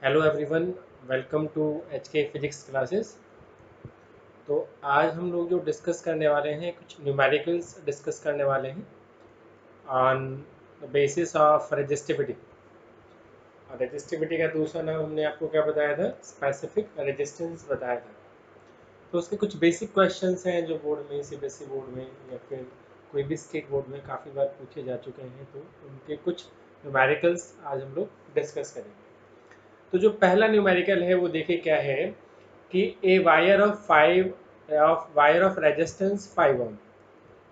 Hello everyone, welcome to H K physics classes. तो आज हम लोग जो डिस्कस करने वाले हैं कुछ न्यूमेरिकल्स डिस्कस करने वाले हैं on the basis of resistivity. और रेजिस्टिविटी का दूसरा नाम हमने आपको क्या बताया था? स्पेसिफिक रेजिस्टेंस बताया था। तो उसके कुछ बेसिक क्वेश्चंस हैं जो बोर्ड में, सीबीएसई बोर्ड में या फिर कोई भी स्टेट बोर्ड में काफ़ी बार पूछे जा चुके हैं, तो उनके कुछ न्यूमेरिकल्स आज हम लोग डिस्कस करेंगे। तो जो पहला न्यूमेरिकल है वो देखिए क्या है कि a wire of resistance 5 ohm.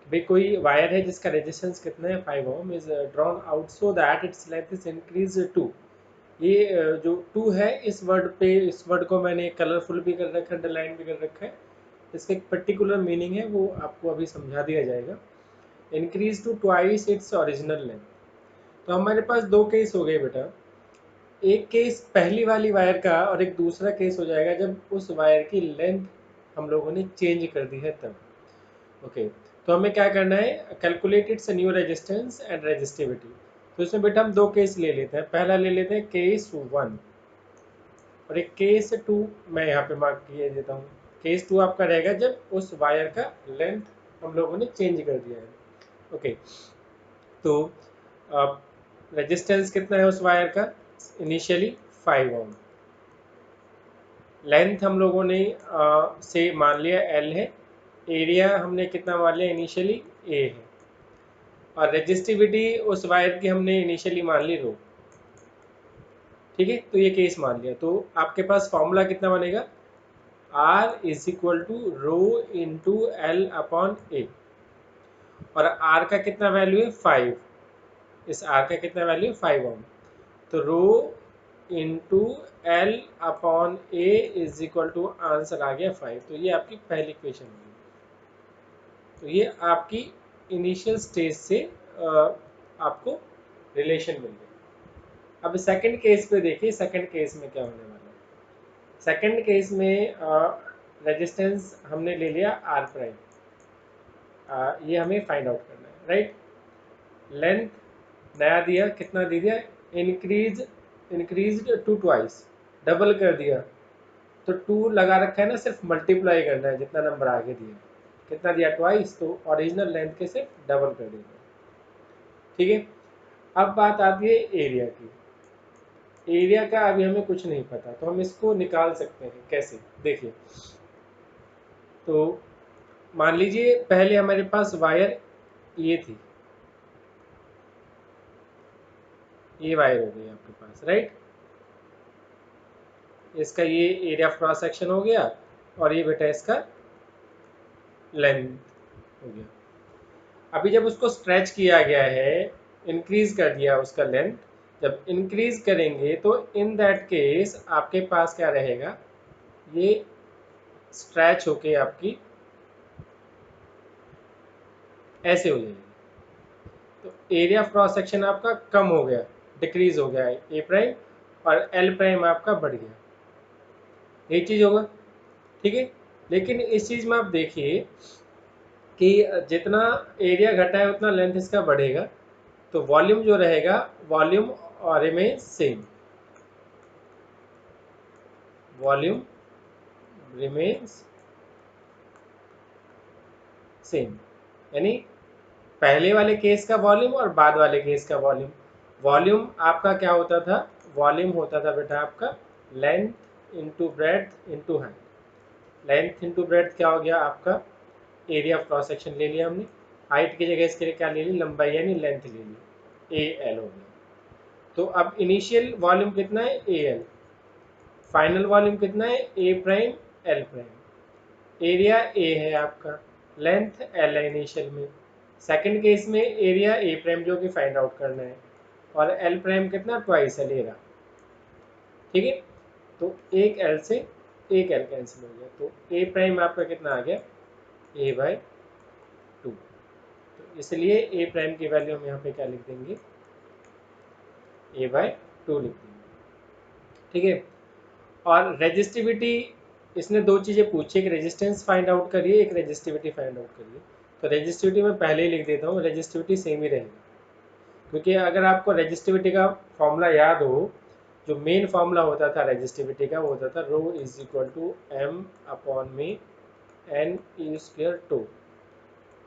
भाई कोई वायर है जिसका रेजिस्टेंस कितना है? 5 ohm is drawn out so that its length is increase two. ये जो टू है, इस वर्ड को मैंने कलरफुल भी कर रखा है, अंडरलाइन भी कर रखा है। इसका एक पर्टिकुलर मीनिंग है, वो आपको अभी समझा दिया जाएगा। Increase to twice its original length. तो हमारे पास दो केस हो गए बेटा। एक केस पहली वाली वायर का और एक दूसरा केस हो जाएगा जब उस वायर की लेंथ हम लोगों ने चेंज कर दी है तब। ओके, तो हमें क्या करना है? Calculate its new resistance and resistivity. तो इसमें बेटा हम दो केस ले लेते हैं। पहला ले लेते हैं केस 1 और एक केस 2। मैं यहाँ पे मार्क किए देता हूँ। केस 2 आपका रहेगा जब उस वायर का लेंथ हम लोगों ने चेंज कर दिया है। ओके, तो रेजिस्टेंस कितना है उस वायर का? इनिशियली 5 ओम। लेंथ हम लोगों ने से मान लिया एल है। एरिया हमने कितना मान लिया? इनिशियली ए है। और रेजिस्टिविटी उस वायर की हमने इनिशियली मान ली रो। ठीक है, तो ये केस मान लिया। तो आपके पास फॉर्मूला कितना बनेगा? R is equal to rho into L upon A. और आर का कितना वैल्यू है? 5। इस आर का कितना वैल्यू है? 5 ओम। तो rho into L upon A is equal to answer आ गया 5। तो ये आपकी पहली इक्वेशन होगी। तो ये आपकी इनिशियल स्टेज से आपको रिलेशन मिल गया। अब सेकंड केस पे देखिए, सेकंड केस में क्या होने वाला है। सेकंड केस में रेजिस्टेंस हमने ले लिया आर प्राइम। ये हमें फाइंड आउट करना है, राइट। लेंथ नया दिया, कितना दे दिया? इंक्रीज टू ट्वाइस, डबल कर दिया। तो 2 लगा रखा है ना, सिर्फ मल्टीप्लाई करना है जितना नंबर आगे दिया। कितना दिया? ट्वाइस। तो ओरिजिनल लेंथ के सिर्फ डबल कर देना। ठीक है, अब बात आती है एरिया की। एरिया का अभी हमें कुछ नहीं पता, तो हम इसको निकाल सकते हैं। कैसे? देखिए, तो मान लीजिए पहले हमारे पास वायर ये थी, ये वायर हो गई आपके पास, राइट। इसका ये एरिया ऑफ क्रॉस सेक्शन हो गया और ये बेटा इसका लेंथ हो गया। अभी जब उसको स्ट्रेच किया गया है, इंक्रीज कर दिया उसका लेंथ, जब इंक्रीज करेंगे तो इन दैट केस आपके पास क्या रहेगा? ये स्ट्रेच होके आपकी ऐसे हो जाएगी। तो एरिया ऑफ क्रॉस सेक्शन आपका कम हो गया, डिक्रीज हो गया है ए प्राइम, और एल प्राइम आपका बढ़ गया। यही चीज होगा, ठीक है। लेकिन इस चीज में आप देखिए कि जितना एरिया घटा है उतना लेंथ इसका बढ़ेगा। तो वॉल्यूम जो रहेगा, volume remain same. Volume remains same, यानी पहले वाले केस का वॉल्यूम और बाद वाले केस का वॉल्यूम। वॉल्यूम आपका क्या होता था? वॉल्यूम होता था बेटा आपका length into breadth into height. Length into breadth क्या हो गया आपका? एरिया ऑफ क्रॉस सेक्शन ले लिया हमने। हाइट की जगह इसके लिए क्या ले ली? लंबाई यानी लेंथ ले ली, ए एल हो गया। तो अब इनिशियल वॉल्यूम कितना है? A L. फाइनल वॉल्यूम कितना है? A prime L prime. Area A है आपका, लेंथ एल है इनिशियल में। सेकंड केस में एरिया ए प्राइम जो कि फाइंड आउट करना है, और एल प्राइम कितना? Twice L area. ठीक है, तो एक एल से एक एल कैंसिल हो गया। तो ए प्राइम आपका कितना आ गया? ए बाई 2। तो इसलिए ए प्राइम की वैल्यू हम यहाँ पे क्या लिख देंगे? ए बाई 2 लिख देंगे। ठीक है, और रेजिस्टिविटी, इसने दो चीज़ें पूछी, एक रेजिस्टेंस फाइंड आउट करिए, एक रेजिस्टिविटी फाइंड आउट करिए। तो रेजिस्टिविटी मैं पहले ही लिख देता हूँ, रेजिस्टिविटी सेम ही रहेगी। क्योंकि अगर आपको रेजिस्टिविटी का फॉर्मूला याद हो, जो मेन फॉर्मूला होता था रेजिस्टिविटी का वो होता था rho is equal to m upon में n e square tau.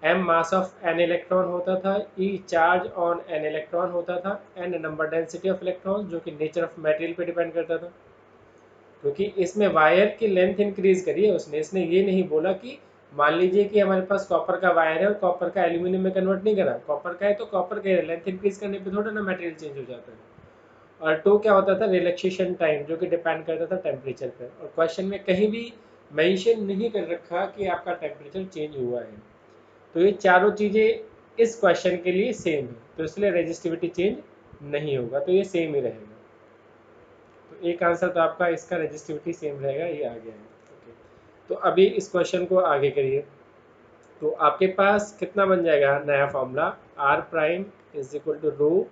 m mass of n electron होता था, e charge on n electron होता था, n number density of electron जो कि नेचर ऑफ मटेरियल पे डिपेंड करता था। क्योंकि इसमें वायर की लेंथ इंक्रीज करी है उसने, इसने ये नहीं बोला कि मान लीजिए कि हमारे पास कॉपर का वायर है और कॉपर का एल्यूमिनियम में कन्वर्ट नहीं करा, कॉपर का है तो कॉपर का लेंथ इंक्रीज करने पे थोड़ा ना मटेरियल चेंज हो जाता है। और टू क्या होता था, रिलैक्सेशन टाइम, जो कि डिपेंड करता था टेम्परेचर पर। और क्वेश्चन में कहीं भी मेंशन नहीं कर रखा कि आपका टेम्परेचर चेंज हुआ है। तो ये चारों चीज़ें इस क्वेश्चन के लिए सेम है, तो इसलिए रेजिस्टिविटी चेंज नहीं होगा, तो ये सेम ही रहेगा। तो एक आंसर तो आपका इसका रेजिस्टिविटी सेम रहेगा, ये आ गया है। ओके, तो अभी इस क्वेश्चन को आगे करिए। तो आपके पास कितना बन जाएगा नया formula, R prime is equal to rho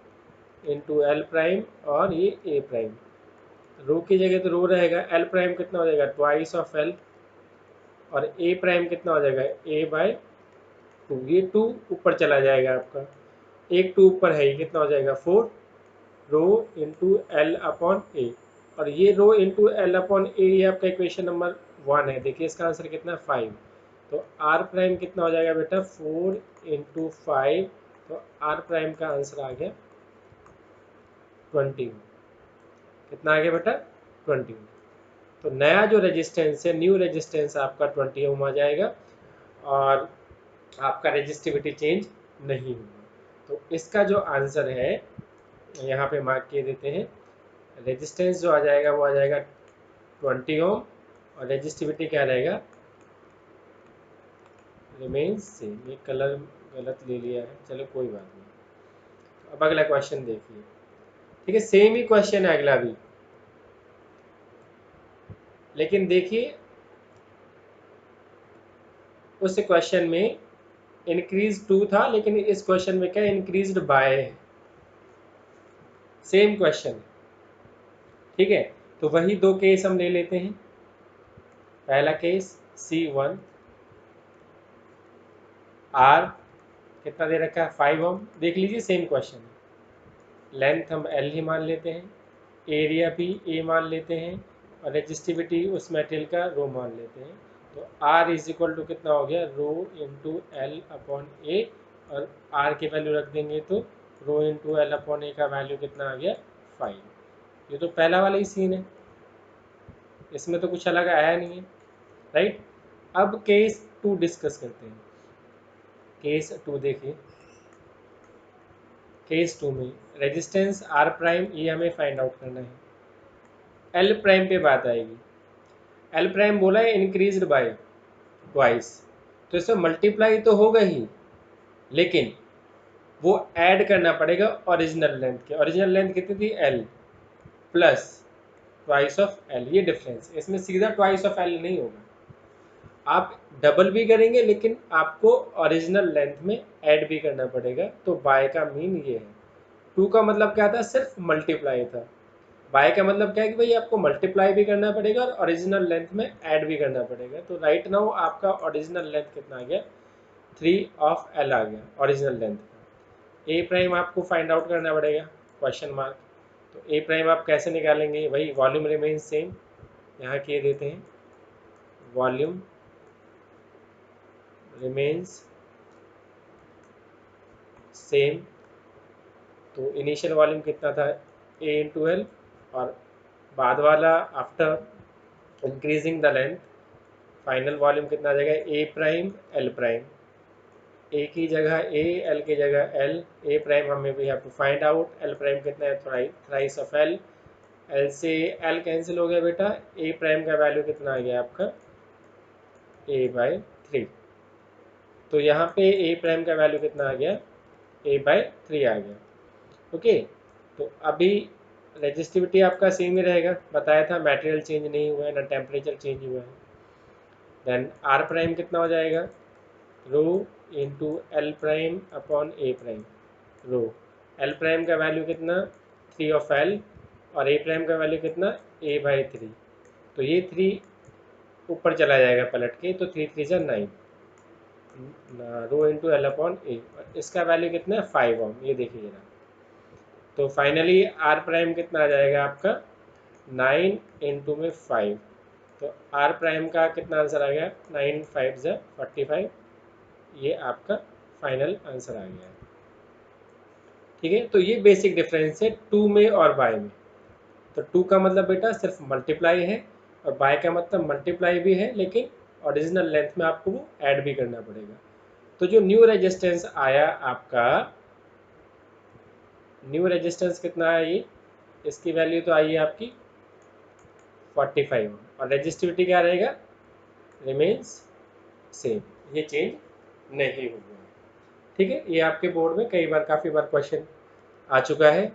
into L prime और ये ए प्राइम। रो की जगह तो रो रहेगा, एल प्राइम कितना हो जाएगा ट्वाइस ऑफ एल, और ए प्राइम कितना हो जाएगा ए बाय टू। ये टू ऊपर चला जाएगा आपका, एक टू ऊपर है, ये कितना हो जाएगा 4 रो इंटू एल अपॉन ए। और ये रो इंटू एल अपॉन ए ये आपका इक्वेशन नंबर 1 है। देखिए इसका आंसर कितना है 5। तो आर प्राइम कितना हो जाएगा बेटा 4 इंटू 5, तो आर प्राइम का आंसर आ गया 20। कितना आ गया बेटा 20। तो नया जो रेजिस्टेंस है, न्यू रेजिस्टेंस आपका 20 ओम आ जाएगा और आपका रेजिस्टिविटी चेंज नहीं होगा। तो इसका जो आंसर है यहाँ पे मार्क किए देते हैं, रेजिस्टेंस जो आ जाएगा वो आ जाएगा 20 ओम और रेजिस्टिविटी क्या रहेगा रिमेन्स सेम। ये कलर गलत ले लिया है, चलो कोई बात नहीं। अब अगला क्वेश्चन देखिए, ठीक है सेम ही क्वेश्चन है अगला भी, लेकिन देखिए उस क्वेश्चन में इंक्रीज टू था, लेकिन इस क्वेश्चन में क्या इंक्रीज्ड बाय है, सेम क्वेश्चन। ठीक है, तो वही दो केस हम ले लेते हैं। पहला केस C1 R कितना दे रखा है 5 ओम, देख लीजिए सेम क्वेश्चन है। लेंथ हम L ही मान लेते हैं, एरिया भी A मान लेते हैं और रेजिस्टिविटी उस मटेरियल का रो मान लेते हैं। तो R इज इक्वल टू कितना हो गया रो इंटू एल अपॉन ए, और R की वैल्यू रख देंगे तो रो इंटू एल अपॉन ए का वैल्यू कितना आ गया 5। ये तो पहला वाला ही सीन है, इसमें तो कुछ अलग आया नहीं है, राइट। अब केस 2 डिस्कस करते हैं। केस 2 देखिए, केस 2 में रेजिस्टेंस R प्राइम ये हमें फाइंड आउट करना है। L प्राइम पे बात आएगी। L प्राइम बोला है इंक्रीज्ड बाय ट्वाइस, तो इसमें मल्टीप्लाई तो होगा ही, लेकिन वो ऐड करना पड़ेगा ओरिजिनल लेंथ के। ओरिजिनल लेंथ कितनी थी L plus twice of L, ये डिफरेंस। इसमें सीधा ट्वाइस ऑफ L नहीं होगा, आप डबल भी करेंगे लेकिन आपको ओरिजिनल लेंथ में ऐड भी करना पड़ेगा। तो बाय का मीन ये है, टू का मतलब क्या था सिर्फ मल्टीप्लाई था, बाय का मतलब क्या है कि भाई आपको मल्टीप्लाई भी करना पड़ेगा और ओरिजिनल लेंथ में ऐड भी करना पड़ेगा। तो राइट नाउ आपका ओरिजिनल लेंथ कितना आ गया 3 ऑफ L आ गया ओरिजिनल लेंथ का। ए प्राइम आपको फाइंड आउट करना पड़ेगा क्वेश्चन मार्क। तो ए प्राइम आप कैसे निकालेंगे, वही वॉल्यूम रिमेन सेम, यहाँ किए देते हैं वॉल्यूम रिमेन्स सेम। तो इनिशियल वॉल्यूम कितना था A इंटू एल, और बाद वाला after increasing the length final volume कितना आ जाएगा A prime L prime. A की जगह ए, एल की जगह एल। ए प्राइम हमें we have to find out, L prime कितना है थ्राइस ऑफ एल। एल से एल कैंसिल हो गया बेटा, ए प्राइम का वैल्यू कितना आ गया आपका ए बाय 3। तो यहाँ पे ए प्राइम का वैल्यू कितना आ गया ए बाय 3 आ गया। ओके, तो अभी रेजिस्टिविटी आपका सेम ही रहेगा, बताया था मटेरियल चेंज नहीं हुआ है ना टेम्परेचर चेंज हुआ है। देन आर प्राइम कितना हो जाएगा रो इंटू एल प्राइम अपॉन ए प्राइम। रो एल प्राइम का वैल्यू कितना 3 ऑफ एल, और ए प्राइम का वैल्यू कितना ए बाई 3। तो ये 3 ऊपर चला जाएगा पलट के, तो 3 3 जा 9 रो इंटू एल अपॉन ए। इसका वैल्यू कितना है 5 ओम, ये देखिए जरा। तो फाइनली आर प्राइम कितना आ जाएगा आपका 9 इंटू में 5, तो आर प्राइम का कितना आंसर आ गया? 9 5 ज़ा 45, ये आपका फाइनल आंसर आ गया है। ठीक है, तो ये बेसिक डिफरेंस है टू में और बाय में। तो टू का मतलब बेटा सिर्फ मल्टीप्लाई है, और बाय का मतलब मल्टीप्लाई भी है, लेकिन ओरिजिनल लेंथ में आपको वो ऐड भी करना पड़ेगा। तो जो न्यू रेजिस्टेंस आया आपका, न्यू रेजिस्टेंस कितना है ये, इसकी वैल्यू तो आई है आपकी 45, और रेजिस्टिविटी क्या रहेगा? रिमेन्स सेम, ये चेंज नहीं होगा। ठीक है, ये आपके बोर्ड में कई बार, काफ़ी बार क्वेश्चन आ चुका है।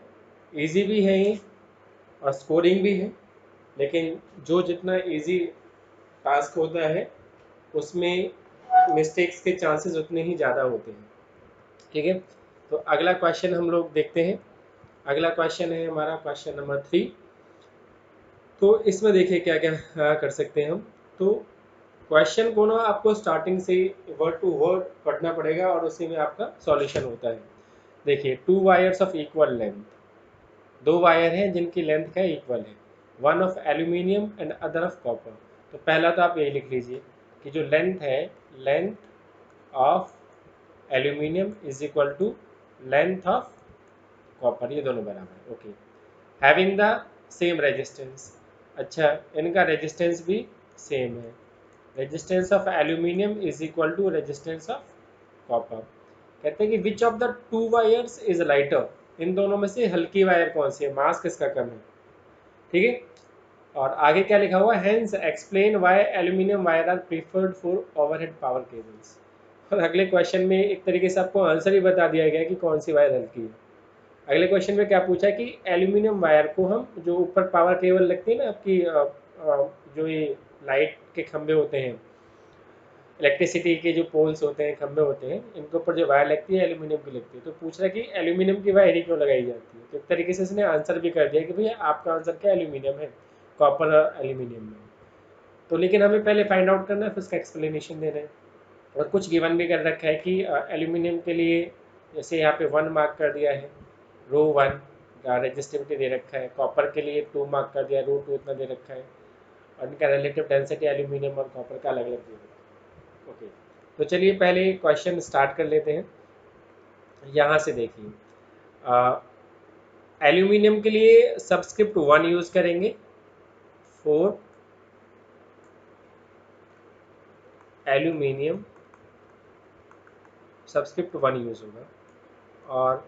इजी भी है ये और स्कोरिंग भी है, लेकिन जो जितना इजी टास्क होता है उसमें मिस्टेक्स के चांसेस उतने ही ज़्यादा होते हैं। ठीक है, तो अगला क्वेश्चन हम लोग देखते हैं। अगला क्वेश्चन है हमारा क्वेश्चन नंबर 3। तो इसमें देखिए क्या क्या कर सकते हैं हम। तो क्वेश्चन को ना आपको स्टार्टिंग से वर्ड टू वर्ड पढ़ना पड़ेगा, और उसी में आपका सॉल्यूशन होता है। देखिए, 2 wires of equal length, 2 wire हैं जिनकी लेंथ का इक्वल है, one of aluminium and other of copper. तो पहला तो आप यही लिख लीजिए कि जो लेंथ है, length of aluminium is equal to length of copper, ये दोनों बराबर है। Okay, having the same resistance, अच्छा इनका रेजिस्टेंस भी सेम है। Resistance of aluminium is equal to resistance of copper. कहते हैं कि which of the two wires is lighter, इन दोनों में से हल्की वायर कौन सी है, मास किसका कम है। ठीक है, और आगे क्या लिखा हुआ, hence explain why aluminium wire are preferred for overhead power cables. और अगले क्वेश्चन में एक तरीके से आपको आंसर ही बता दिया गया कि कौन सी वायर हल्की है। अगले क्वेश्चन में क्या पूछा कि एल्यूमिनियम वायर को हम, जो ऊपर पावर केबल लगती है ना आपकी, जो ये लाइट के खंभे होते हैं, इलेक्ट्रिसिटी के जो पोल्स होते हैं, खंभे होते हैं, इनके ऊपर जो वायर लगती है एल्यूमिनियम की लगती है। तो पूछ रहा है कि एल्यूमिनियम की वायर ही क्यों लगाई जाती है। तो एक तरीके से इसने आंसर भी कर दिया कि भैया आपका आंसर क्या एल्यूमिनियम है, कॉपर और एल्यूमिनियम में। तो लेकिन हमें पहले फाइंड आउट करना है, फिर उसका एक्सप्लेनेशन देना है। और कुछ गिवन भी कर रखा है कि एल्यूमिनियम के लिए, जैसे यहाँ पे 1 मार्क कर दिया है, रो 1 का रेजिस्टिविटी दे रखा है। कॉपर के लिए 2 मार्क कर दिया, रो 2 इतना दे रखा है। और इनका रिलेटिव डेंसिटी एल्यूमिनियम और कॉपर का अलग अलग दे रखा है। ओके, तो चलिए पहले क्वेश्चन स्टार्ट कर लेते हैं। यहाँ से देखिए, एल्यूमिनियम के लिए सबस्क्रिप्ट 1 यूज करेंगे, 4 एल्यूमिनियम सबस्क्रिप्ट 1 यूज होगा। और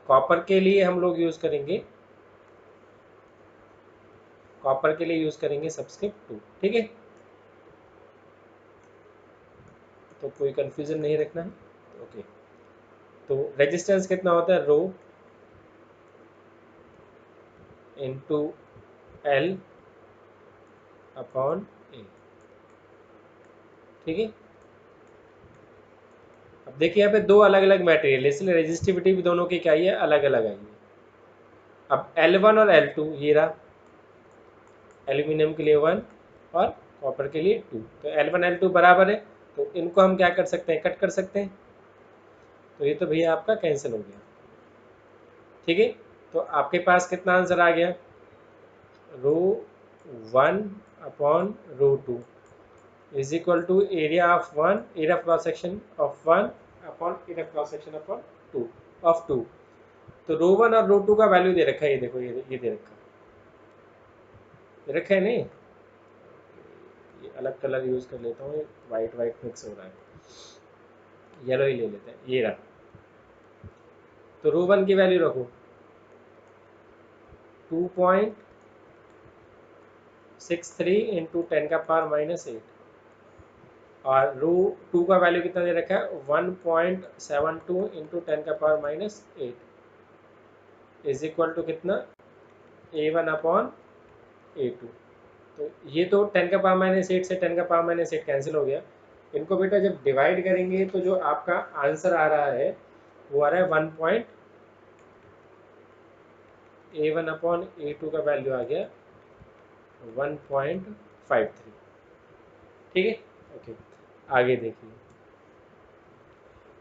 कॉपर के लिए हम लोग यूज करेंगे, कॉपर के लिए यूज करेंगे सबस्क्रिप्ट 2। ठीक है, तो कोई कंफ्यूजन नहीं रखना है। ओके, तो रेजिस्टेंस कितना होता है, रो इंटू एल अपॉन ए। ठीक है, अब देखिए यहाँ पे दो अलग अलग मटेरियल है, इसलिए रेजिस्टिविटी भी दोनों की क्या है, अलग अलग आई है। अब L1 और L2 ये रहा, एल्यूमिनियम के लिए 1 और कॉपर के लिए 2। तो L1 L2 बराबर है, तो इनको हम क्या कर सकते हैं, कट कर सकते हैं। तो ये तो भैया आपका कैंसिल हो गया। ठीक है, तो आपके पास कितना आंसर आ गया, rho 1 upon rho 2 is equal to area of 1, area cross section of 1 upon area cross section upon 2 of 2। तो रो 1 और रो 2 का वैल्यू दे रखा है, ये देखो, ये दे रखा है, दे रखा है नहीं, ये अलग कलर यूज कर लेता हूँ, वाइट वाइट मिक्स हो रहा है, येलो ही ले लेते हैं, ये रहा। तो रो 1 की वैल्यू रखो 2.63 इंटू 10 का पावर -8, और रो 2 का वैल्यू कितना दे रखा है, 1.72 इंटू 10 का पावर -8 इज इक्वल टू कितना, A1 अपॉन A2। तो ये तो 10 का पावर -8 से 10 का पावर -8 कैंसिल हो गया। इनको बेटा जब डिवाइड करेंगे तो जो आपका आंसर आ रहा है वो आ रहा है 1. A1 अपॉन A2 का वैल्यू आ गया 1.53। ठीक है, ओके, आगे देखिए।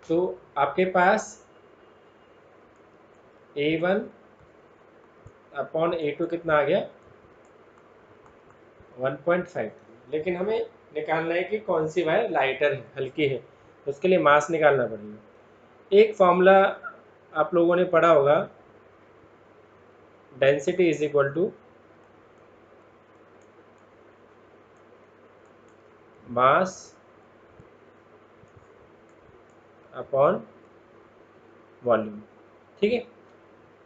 तो आपके पास A1 अपॉन A2 कितना आ गया, 1.53, लेकिन हमें निकालना है कि कौन सी वायर लाइटर है, हल्की है, तो उसके लिए मास निकालना पड़ेगा। एक फॉर्मूला आप लोगों ने पढ़ा होगा, density is equal to mass upon volume. ठीक है,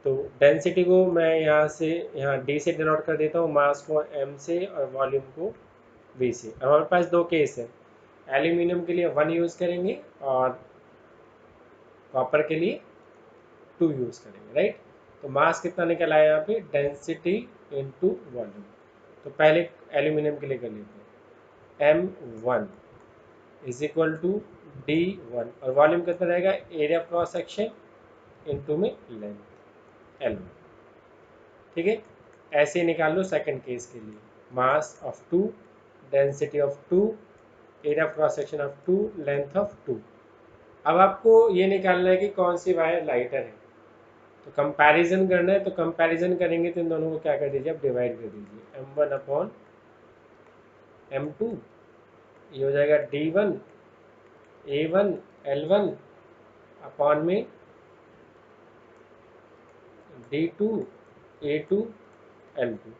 तो डेंसिटी को मैं यहाँ से यहाँ डी से डिनोट कर देता हूँ, मास को एम से और वॉल्यूम को वी से। अब हमारे पास दो केस है, एल्यूमिनियम के लिए 1 यूज़ करेंगे और कॉपर के लिए 2 यूज़ करेंगे, राइट। तो मास कितना निकल आया यहाँ पे, डेंसिटी इनटू वॉल्यूम। तो पहले एल्यूमिनियम के लिए कर लेते हैं, M1 is equal to D1, और वॉल्यूम कितना रहेगा, एरिया क्रॉस सेक्शन इनटू में लेंथ L1। ठीक है, ऐसे ही निकाल लो सेकंड केस के लिए, mass of 2, density of 2, area cross section of 2, length of 2। अब आपको ये निकालना है कि कौन सी वायर लाइटर है, तो कंपैरिजन करना है। तो कंपैरिजन करेंगे तो इन दोनों को क्या कर दीजिए, आप डिवाइड कर दीजिए, M1 अपॉन M2, ये हो जाएगा D1 A1 L1 अपॉन में D2 A2 L2।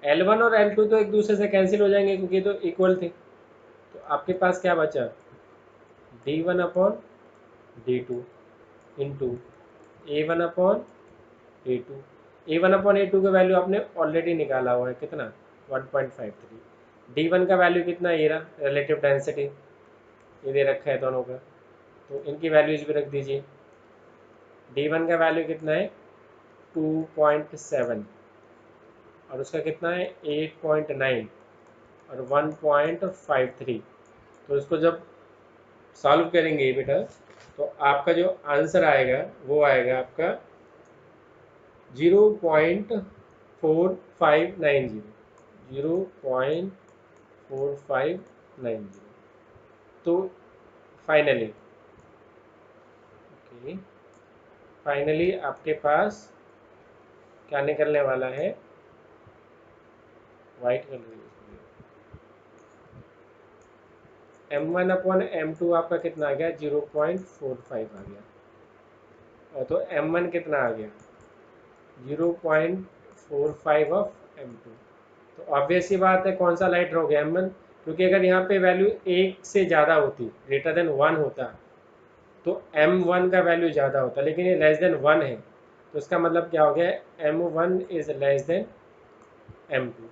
L1 और L2 तो एक दूसरे से कैंसिल हो जाएंगे क्योंकि तो इक्वल थे, तो आपके पास क्या बचा, D1 upon D2 into A1 upon A2। A1 upon A2 का वैल्यू आपने ऑलरेडी निकाला हुआ है, कितना, 1.53। D1 का वैल्यू कितना, ये रहा रिलेटिव डेंसिटी, ये दे रखा है दोनों का, तो इनकी वैल्यूज भी रख दीजिए। D1 का वैल्यू कितना है 2.7, और उसका कितना है 8.9 और 1.53। तो इसको जब सॉल्व करेंगे बेटा, तो आपका जो आंसर आएगा वो आएगा आपका 0.4590, 0.4590। तो फाइनली, ओके, फाइनली आपके पास क्या निकलने वाला है, white colour, M1 upon M2 आपका कितना आ गया, 0.45 आ गया, और तो M1 कितना आ गया, 0.45 ऑफ M2। तो ऑब्वियस सी बात है कौन सा लाइटर हो गया, M1, क्योंकि अगर यहाँ पे वैल्यू 1 से ज़्यादा होती, ग्रेटर देन 1 होता, तो M1 का वैल्यू ज़्यादा होता, लेकिन ये लेस देन 1 है, तो इसका मतलब क्या हो गया, M1 is less than M2।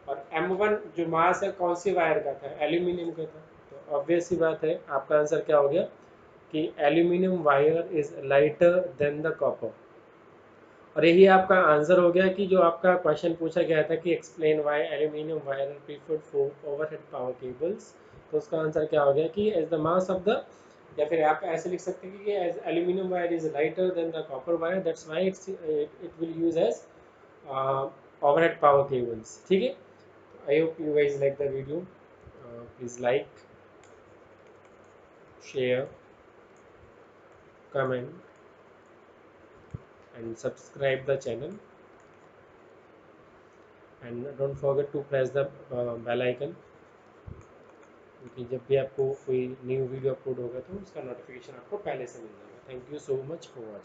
और M1 जो मास है कौन सी वायर का था, एल्यूमिनियम का था, तो ऑब्वियस सी बात है आपका आंसर क्या हो गया कि aluminium wire is lighter than the copper. और यही आपका आंसर हो गया कि जो आपका क्वेश्चन पूछा गया था कि explain why aluminium wire preferred for overhead power cables, तो उसका आंसर क्या हो गया कि as the mass of the, या फिर आप ऐसे लिख सकते हैं कि as aluminium wire is lighter than the copper wire, that's why it will use as overhead power cables. ठीक है, I hope you guys like the video, please like, share, comment and subscribe the channel, and don't forget to press the bell icon, क्योंकि जब भी आपको कोई new video upload होगा तो उसका नोटिफिकेशन आपको पहले से मिल जाएगा। Thank you so much for watching.